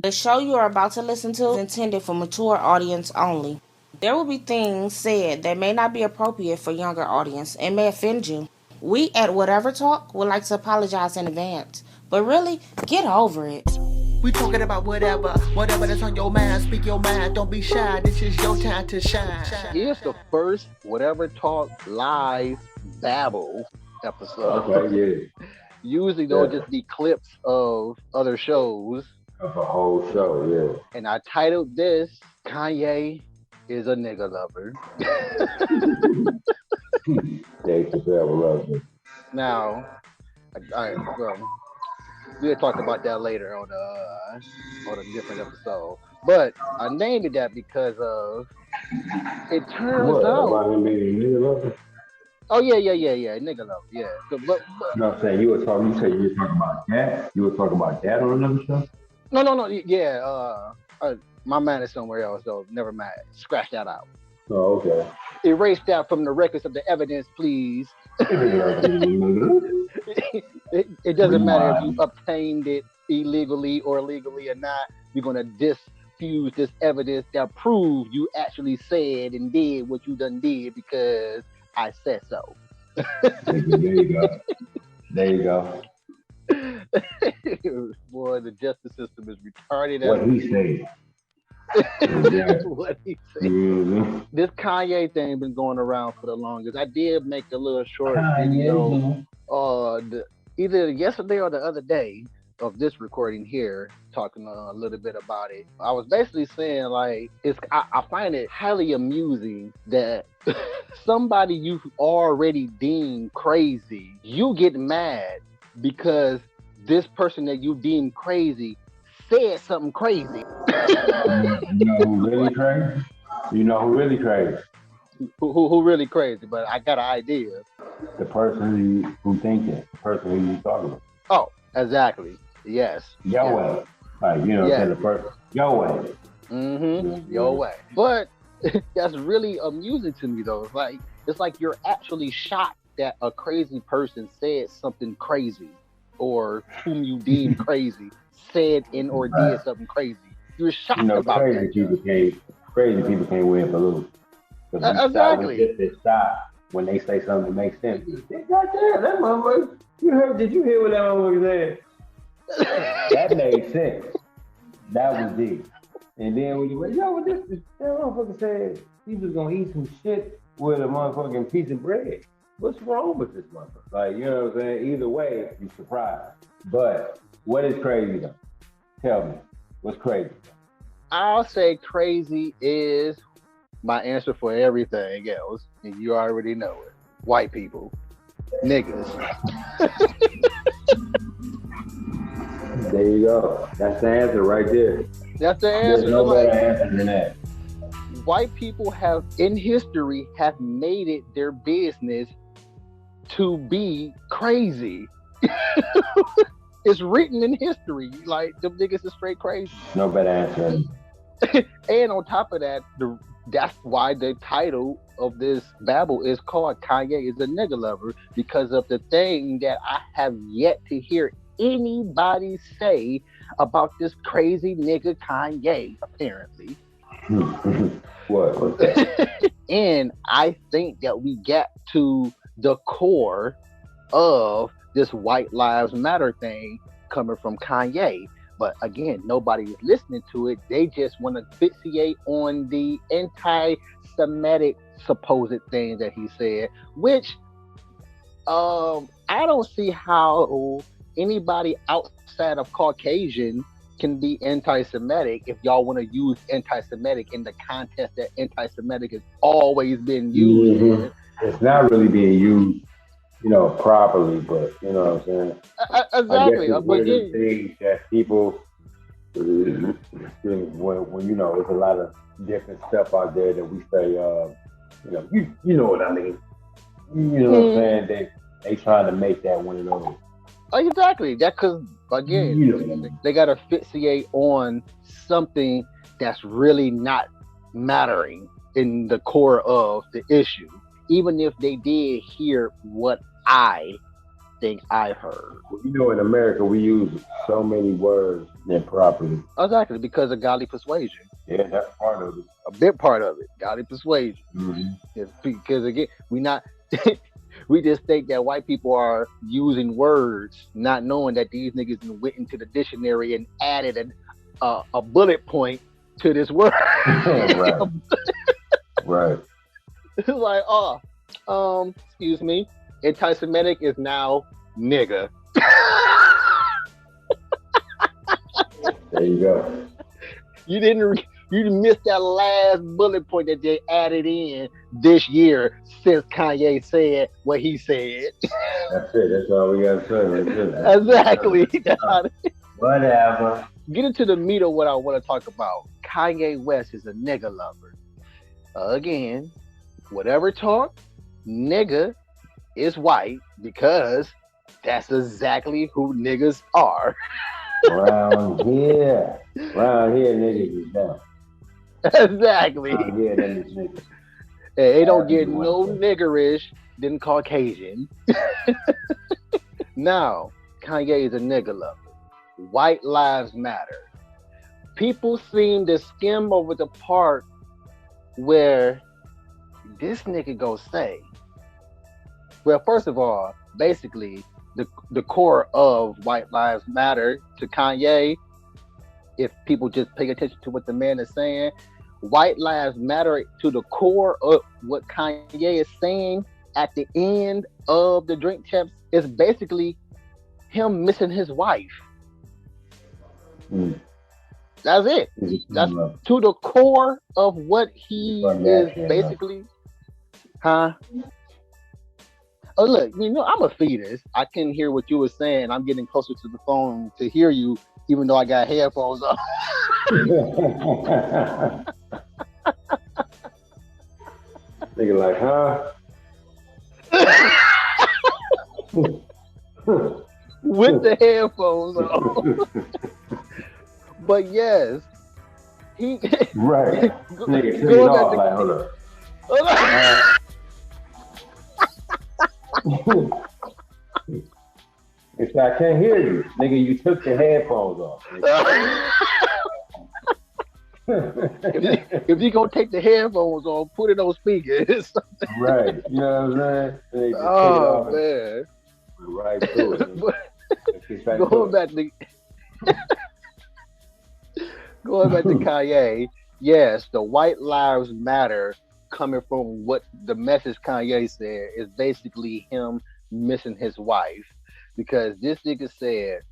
The show you are about to listen to is intended for mature audience only. There will be things said that may not be appropriate for younger audience and may offend you. We at Whatever Talk would like to apologize in advance, but really, get over it. We talking about whatever that's on your mind. Speak your mind, don't be shy. This is your time to shine. Here's the first Whatever Talk live Babble episode. Okay, yeah. Usually they'll just be clips of other shows. Of a whole show, yeah. And I titled this, Kanye is a nigga lover. Dave Chappelle loves it. Now, we'll talk about that later on a different episode. But I named it that because of it turns out. About him being a nigga lover? Oh yeah, nigga lover, yeah. But no, I'm saying you were talking about that. You were talking about that on another show. No, yeah. My mind is somewhere else, so never mind. Scratch that out. Oh, okay. Erase that from the records of the evidence, please. It doesn't matter if you obtained it illegally or legally or not. We're gonna disfuse this evidence that proves you actually said and did what you done did because I said so. There you go. Boy, the justice system is retarded. What he said. What he said. Mm-hmm. This Kanye thing been going around for the longest. I did make a little short video either yesterday or the other day of this recording here, talking a little bit about it. I was basically saying like I find it highly amusing that somebody you've already deemed crazy, you get mad because this person that you deem crazy said something crazy. You know who really crazy? You know who really crazy? Who really crazy? But I got an idea. The person who thinking, the person who you talking about. Oh, exactly. Yes. Your way. Like, you know, the person. Your way. Mm-hmm. Your way. But that's really amusing to me though. It's like you're actually shocked that a crazy person said something crazy, or whom you deem crazy said and or did something crazy. You're shocked about that. Crazy people can't win for losing. Exactly. Just stop when they say something that makes sense. Goddamn, that motherfucker. Did you hear what that motherfucker said? That made sense. That was deep. And then when you went, that motherfucker said he was gonna eat some shit with a motherfucking piece of bread. What's wrong with this motherfucker? Like, you know what I'm saying? Either way, you're surprised. But what is crazy though? Tell me, what's crazy? I'll say crazy is my answer for everything else, and you already know it. White people. Niggas. There you go. That's the answer right there. That's the answer. There's no better answer than that. White people have, in history, have made it their business to be crazy. It's written in history. Like, them niggas is straight crazy. No better answer. And on top of that, that's why the title of this Babble is called Kanye is a Nigga Lover, because of the thing that I have yet to hear anybody say about this crazy nigga Kanye, apparently. What? And I think that we get to the core of this White Lives Matter thing coming from Kanye. But again, nobody is listening to it. They just want to fixate on the anti-Semitic supposed thing that he said, which I don't see how anybody outside of Caucasian can be anti-Semitic if y'all want to use anti-Semitic in the context that anti-Semitic has always been used. Mm-hmm. It's not really being used, properly, but you know what I'm saying? Exactly. I guess it's one of the things that people, when there's a lot of different stuff out there that we say, you know what I mean? You know what I'm saying? They trying to make that one of those. Exactly. That because again, they got to fixate on something that's really not mattering in the core of the issue. Even if they did hear what I anything I've heard. Well, you know, in America, we use so many words improperly. Exactly, because of godly persuasion. Yeah, that's part of it. A big part of it, godly persuasion. Mm-hmm. It's because again, we not we just think that white people are using words, not knowing that these niggas went into the dictionary and added a bullet point to this word. Right. Right. It's like, excuse me, anti-Semitic is now nigga. There you go. You missed that last bullet point that they added in this year since Kanye said what he said. That's it. That's all we got to say. Exactly. Whatever. Get into the meat of what I want to talk about. Kanye West is a nigga lover. Again, whatever talk, nigga is white because that's exactly who niggas are. Around here, niggas is down. Exactly. Yeah, that is niggas. They don't get no niggerish than Caucasian. Now, Kanye is a nigga lover. White lives matter. People seem to skim over the part where this nigga go say. Well, first of all, basically, the core of White Lives Matter to Kanye, if people just pay attention to what the man is saying, White Lives Matter to the core of what Kanye is saying at the end of the Drink Champs is basically him missing his wife. That's it. That's to the core of what he is basically. Huh? Oh, look, you know, I'm a fetus. I can hear what you were saying. I'm getting closer to the phone to hear you, even though I got headphones on. Nigga like, huh? With the headphones on. But yes, he right. Nigga, turn it off, like, hold up. It's like, I can't hear you. Nigga, you took the headphones off. if you gonna take the headphones off, put it on speakers. Right. You know what I'm saying? Oh, man. Right through it. Going back to Kanye, yes, the White Lives Matter coming from what the message Kanye said is basically him missing his wife, because this nigga said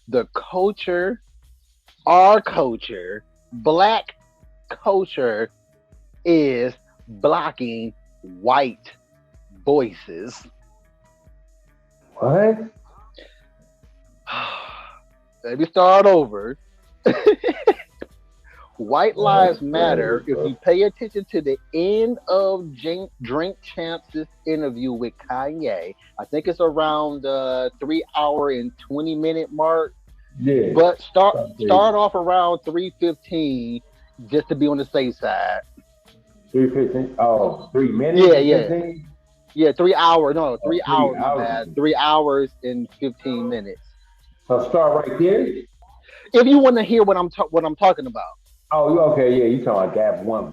the culture, our culture, black culture is blocking white voices. What? Let me start over. White Lives Matter. If you pay attention to the end of Drink Champs' interview with Kanye, I think it's around the 3 hour and 20-minute mark. Yeah. But start off around 3:15 just to be on the safe side. 3:15. Oh, 3 minutes. Yeah. 15? Yeah, 3 hours. No, 3 hours. hours. 3 hours and 15 minutes. So start right there. If you want to hear what I'm talking about. Oh, okay, yeah. You talking about that one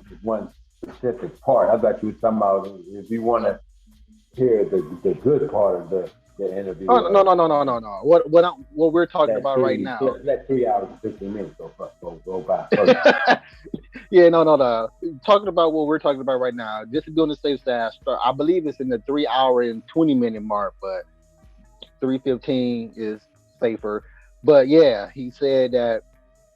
specific part? I thought you were talking about if you want to hear the good part of the interview. Oh, no. What we're talking about right now. Let 3 hours and 15 minutes go by. Yeah, no. Talking about what we're talking about right now. Just to be on the safe side, I believe it's in the 3 hour and 20-minute mark, but 3:15 is safer. But yeah, he said that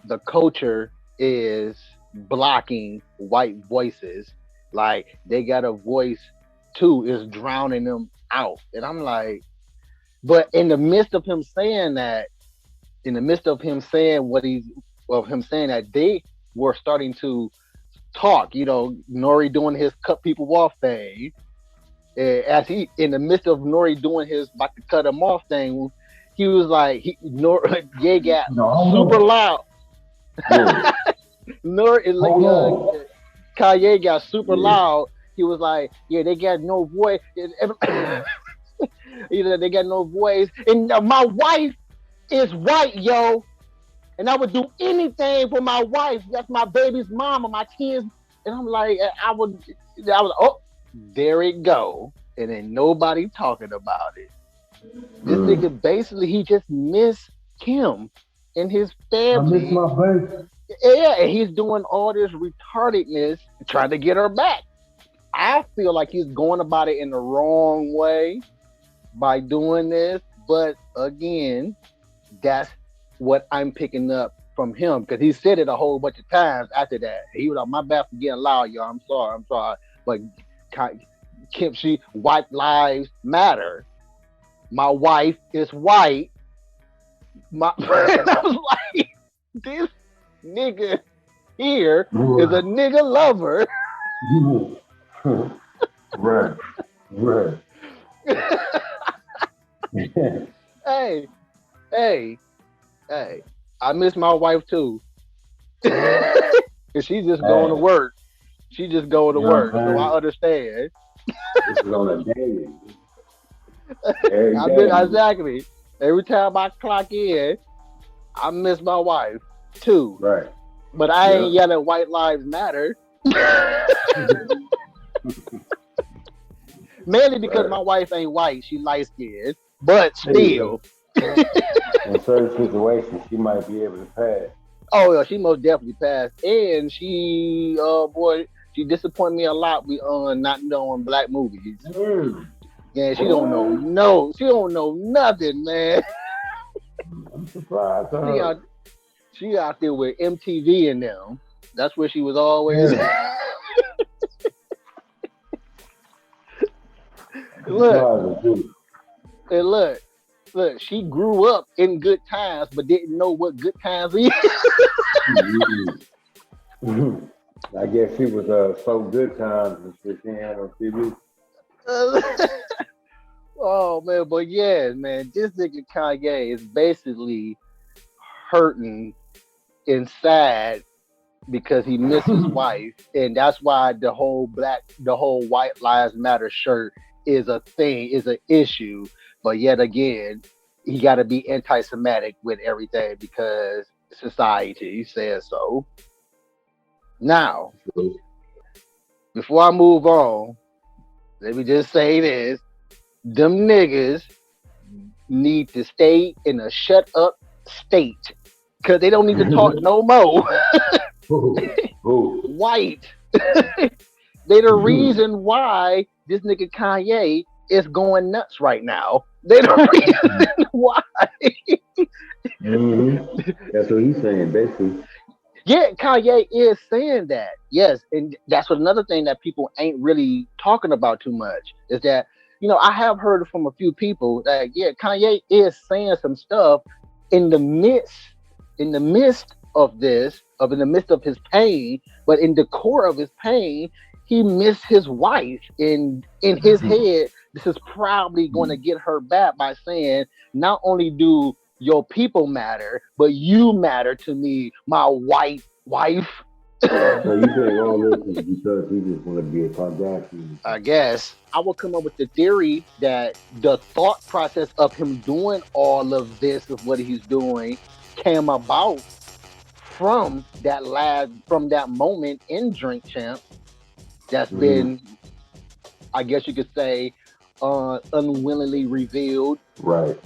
the culture is blocking white voices. Like they got a voice too, is drowning them out. And I'm like, but in the midst of him saying that, in the midst of him saying that they were starting to talk, you know, N.O.R.E doing his cut people off thing. As he, in the midst of N.O.R.E doing his about to cut him off thing, he was like, Ye got super loud. Yeah. Kanye got super loud. He was like, yeah, they got no voice. Either they got no voice. And my wife is white, yo. And I would do anything for my wife. That's my baby's mama, my kids. And I'm like, I was, oh, there it go. And then nobody talking about it. This nigga basically, he just missed Kim and his I miss family. my baby. Yeah, and he's doing all this retardedness trying to get her back. I feel like he's going about it in the wrong way by doing this. But again, that's what I'm picking up from him, because he said it a whole bunch of times after that. He was like, my bad for getting loud, y'all. I'm sorry. But Kim, she, white lives matter. My wife is white. And I was like, this nigga here is a nigga lover. Right. Hey, I miss my wife too. Cause she's just going to work. She just going to work. So I understand. This is on a daily. Exactly. Every time I clock in, I miss my wife too. Right. But I ain't yelling white lives matter. Mainly because my wife ain't white, she light skinned. But still. In certain situations, she might be able to pass. Oh yeah, she most definitely passed. And she she disappointed me a lot with not knowing black movies. Yeah, she don't know nothing, man. I'm surprised. She out there with MTV and them. That's where she was always at. Look, she grew up in good times, but didn't know what good times is. I guess she was so good times and shit she had on TV. Oh man, but yeah, man, this nigga Kanye is basically hurting inside because he missed his wife, and that's why the whole white lives matter shirt is a thing, is an issue. But yet again, he got to be anti-Semitic with everything because society says so. Now, before I move on, let me just say this. Them niggas need to stay in a shut up state because they don't need to talk no more. White. They the reason why this nigga Kanye is going nuts right now. They the reason why. That's what he's saying, basically. Yeah, Kanye is saying that. Yes, and that's another thing that people ain't really talking about too much is that, I have heard from a few people that Kanye is saying some stuff in the midst of this, in the midst of his pain, but in the core of his pain, he missed his wife. In his head, this is probably going to get her back by saying, not only do your people matter, but you matter to me, my white wife. So you think all this is because he just want to be a Kardashian? I guess I will come up with the theory that the thought process of him doing all of this, of what he's doing, came about from that moment in Drink Champ that's been, I guess you could say, unwillingly revealed. Right.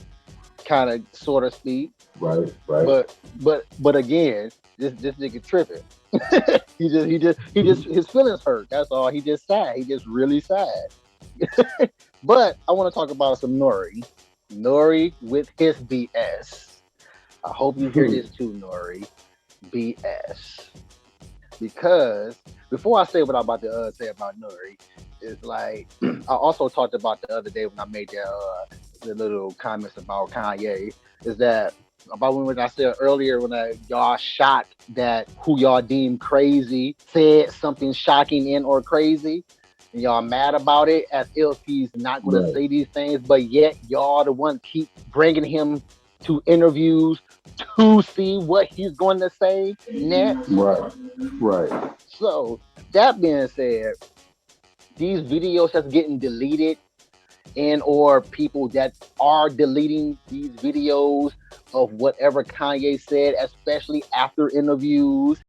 Kind of, sort of speak. Right. But again, this nigga tripping. he just his feelings hurt. That's all. He just sad. He just really sad. But I want to talk about some N.O.R.E. N.O.R.E with his BS. I hope you hear this too, N.O.R.E. BS. Because before I say what I'm about to say about N.O.R.E, it's like I also talked about the other day when I made the little comments about Kanye, is that about when I said earlier when y'all shocked that who y'all deemed crazy said something shocking and or crazy, and y'all mad about it as if he's not going to say these things, but yet y'all the one keep bringing him to interviews to see what he's going to say next. Right. So that being said, these videos that's getting deleted and or people that are deleting these videos of whatever Kanye said, especially after interviews.